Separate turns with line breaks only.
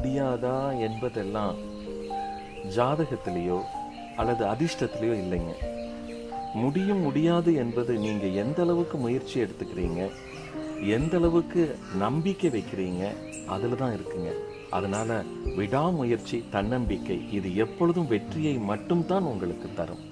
முடியாதா என்பதெல்லாம் ஜாதகத்திலேயோ அல்லது அதிர்ஷ்டத்திலேயோ இல்லைங்க. முடியும் முடியாது என்பது நீங்க எந்த அளவுக்கு முயற்சி எடுத்துக்கிறீங்க, எந்த அளவுக்கு நம்பிக்கை வைக்கிறீங்க, அதுல தான் இருக்குங்க. அதனால விடாமுயற்சி, தன்னம்பிக்கை இது எப்பொழுதும் வெற்றியை மட்டும்தான் உங்களுக்கு தரும்.